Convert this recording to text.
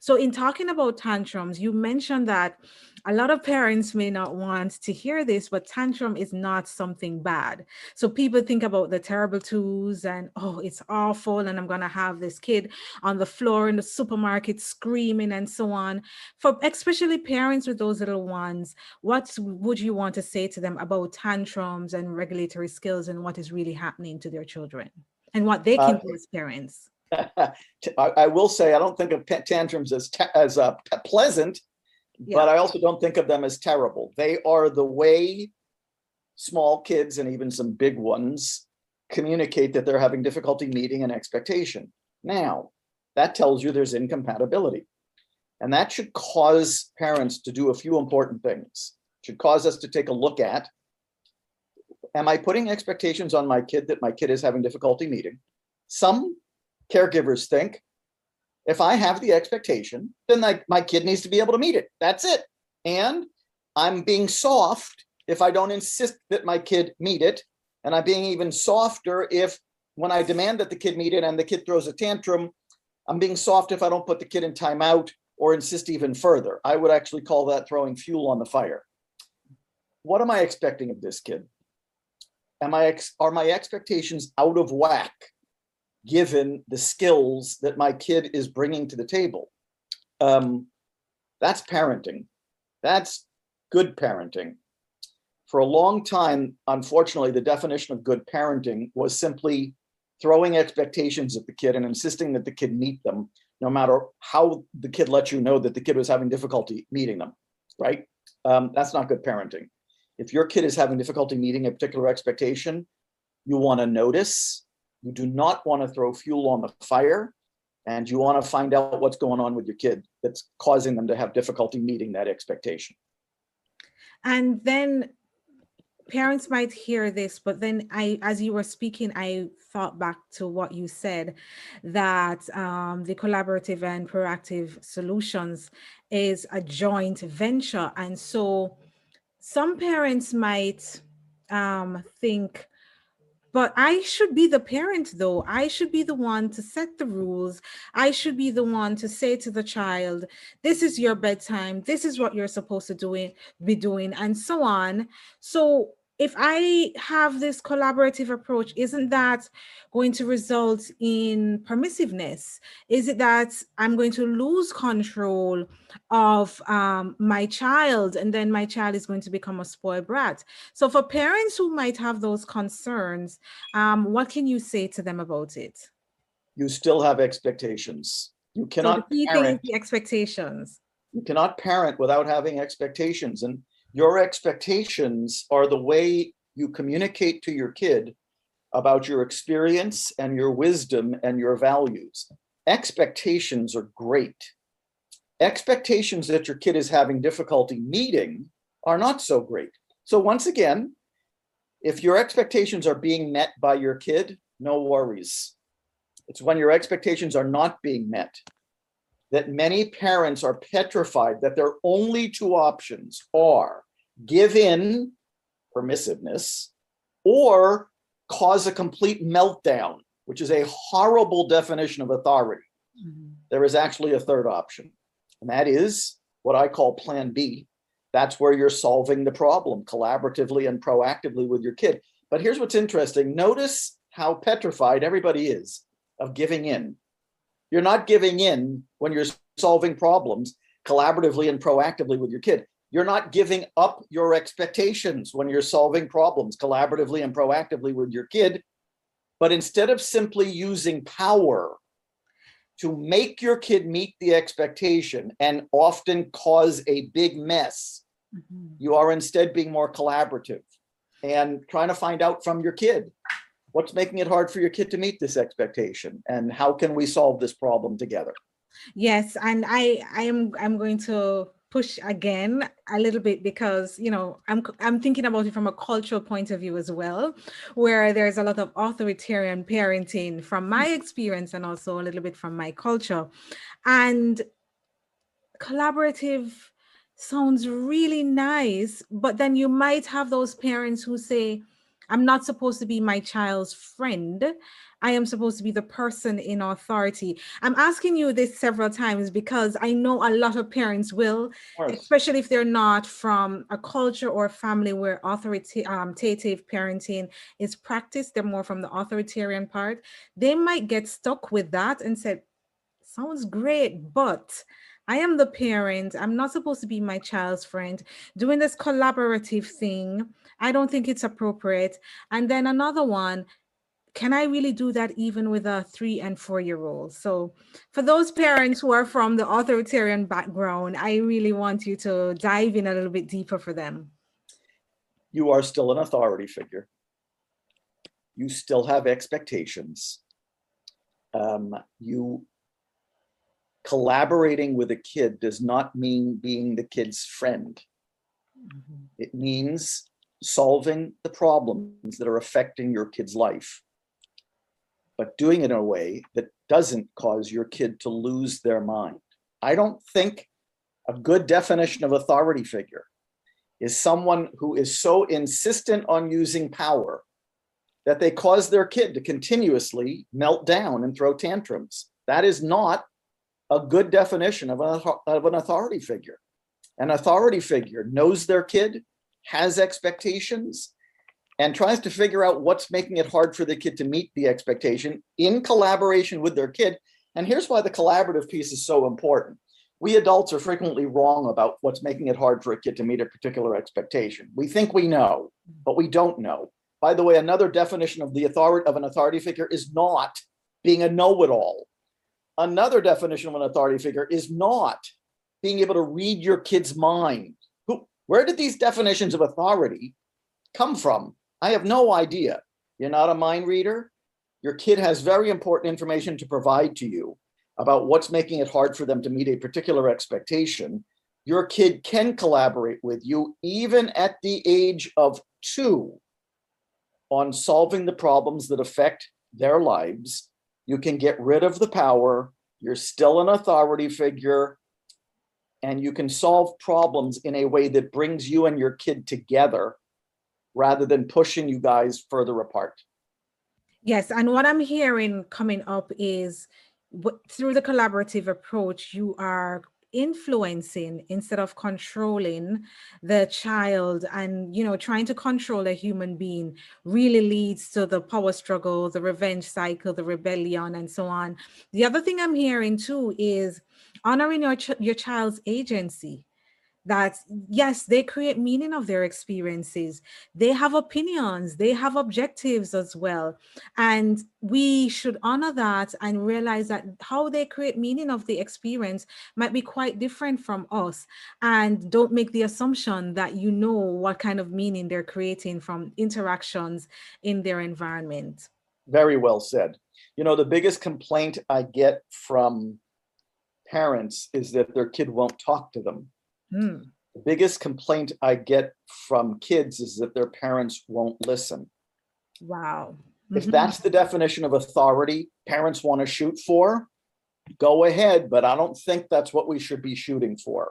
So in talking about tantrums, you mentioned that a lot of parents may not want to hear this, but tantrum is not something bad. So people think about the terrible twos and, oh, it's awful. And I'm going to have this kid on the floor in the supermarket screaming and so on. For especially parents with those little ones, what would you want to say to them about tantrums and regulatory skills and what is really happening to their children and what they can do as parents? I will say I don't think of tantrums as pleasant, Yeah. but I also don't think of them as terrible. They are the way small kids and even some big ones communicate that they're having difficulty meeting an expectation. Now, that tells you there's incompatibility. And that should cause parents to do a few important things. It should cause us to take a look at, am I putting expectations on my kid that my kid is having difficulty meeting? Some caregivers think, if I have the expectation, then my kid needs to be able to meet it. That's it. And I'm being soft if I don't insist that my kid meet it. And I'm being even softer if, when I demand that the kid meet it and the kid throws a tantrum, I'm being soft if I don't put the kid in timeout or insist even further. I would actually call that throwing fuel on the fire. What am I expecting of this kid? Are my expectations out of whack given the skills that my kid is bringing to the table? That's parenting. That's good parenting. For a long time, unfortunately, the definition of good parenting was simply throwing expectations at the kid and insisting that the kid meet them, no matter how the kid let you know that the kid was having difficulty meeting them, right? That's not good parenting. If your kid is having difficulty meeting a particular expectation, you want to notice. You do not want to throw fuel on the fire, and you want to find out what's going on with your kid that's causing them to have difficulty meeting that expectation. And then parents might hear this, but then as you were speaking, I thought back to what you said, that the collaborative and proactive solutions is a joint venture. And so some parents might think, but I should be the parent, though. I should be the one to set the rules. I should be the one to say to the child, this is your bedtime. This is what you're supposed to be doing, and so on. So if I have this collaborative approach, isn't that going to result in permissiveness? Is it that I'm going to lose control of my child, and then my child is going to become a spoiled brat? So for parents who might have those concerns, what can you say to them about it? You still have expectations. You So the cannot key thing is parent. the expectations. You cannot parent without having expectations. And your expectations are the way you communicate to your kid about your experience and your wisdom and your values. Expectations are great. Expectations that your kid is having difficulty meeting are not so great. So once again, if your expectations are being met by your kid, no worries. It's when your expectations are not being met that many parents are petrified that their only two options are give in, permissiveness, or cause a complete meltdown, which is a horrible definition of authority. Mm-hmm. There is actually a third option, and that is what I call Plan B. That's where you're solving the problem collaboratively and proactively with your kid. But here's what's interesting. Notice how petrified everybody is of giving in. You're not giving in when you're solving problems collaboratively and proactively with your kid. You're not giving up your expectations when you're solving problems collaboratively and proactively with your kid. But instead of simply using power to make your kid meet the expectation and often cause a big mess, mm-hmm. you are instead being more collaborative and trying to find out from your kid, what's making it hard for your kid to meet this expectation, and how can we solve this problem together? Yes, and I'm going to push again a little bit because I'm thinking about it from a cultural point of view as well, where there's a lot of authoritarian parenting from my experience and also a little bit from my culture. And collaborative sounds really nice, but then you might have those parents who say, I'm not supposed to be my child's friend. I am supposed to be the person in authority. I'm asking you this several times because I know a lot of parents will, course. especially if they're not from a culture or a family where authoritative parenting is practiced. They're more from the authoritarian part. They might get stuck with that and said, sounds great, but I am the parent. I'm not supposed to be my child's friend. Doing this collaborative thing, I don't think it's appropriate. And then another one, can I really do that even with a 3 and 4 year old? So, for those parents who are from the authoritarian background, I really want you to dive in a little bit deeper for them. You are still an authority figure. You still have expectations. You collaborating with a kid does not mean being the kid's friend. Mhm. It means solving the problems that are affecting your kid's life, but doing it in a way that doesn't cause your kid to lose their mind. I don't think a good definition of authority figure is someone who is so insistent on using power that they cause their kid to continuously melt down and throw tantrums. That is not a good definition of an authority figure. An authority figure knows their kid, has expectations, and tries to figure out what's making it hard for the kid to meet the expectation in collaboration with their kid. And here's why the collaborative piece is so important. We adults are frequently wrong about what's making it hard for a kid to meet a particular expectation. We think we know, but we don't know. By the way, another definition of an authority figure is not being a know-it-all. Another definition of an authority figure is not being able to read your kid's mind. Where did these definitions of authority come from? I have no idea. You're not a mind reader. Your kid has very important information to provide to you about what's making it hard for them to meet a particular expectation. Your kid can collaborate with you even at the age of 2 on solving the problems that affect their lives. You can get rid of the power. You're still an authority figure, and you can solve problems in a way that brings you and your kid together rather than pushing you guys further apart. Yes, and what I'm hearing coming up is through the collaborative approach, you are influencing instead of controlling the child, and trying to control a human being really leads to the power struggle, the revenge cycle, the rebellion, and so on. The other thing I'm hearing too is honoring your child's agency, that yes, they create meaning of their experiences, they have opinions, they have objectives as well, and we should honor that and realize that how they create meaning of the experience might be quite different from us, and don't make the assumption that you know what kind of meaning they're creating from interactions in their environment. Very well said. The biggest complaint I get from parents is that their kid won't talk to them. Hmm. The biggest complaint I get from kids is that their parents won't listen. Wow. If Mhm. that's the definition of authority parents want to shoot for, go ahead, but I don't think that's what we should be shooting for.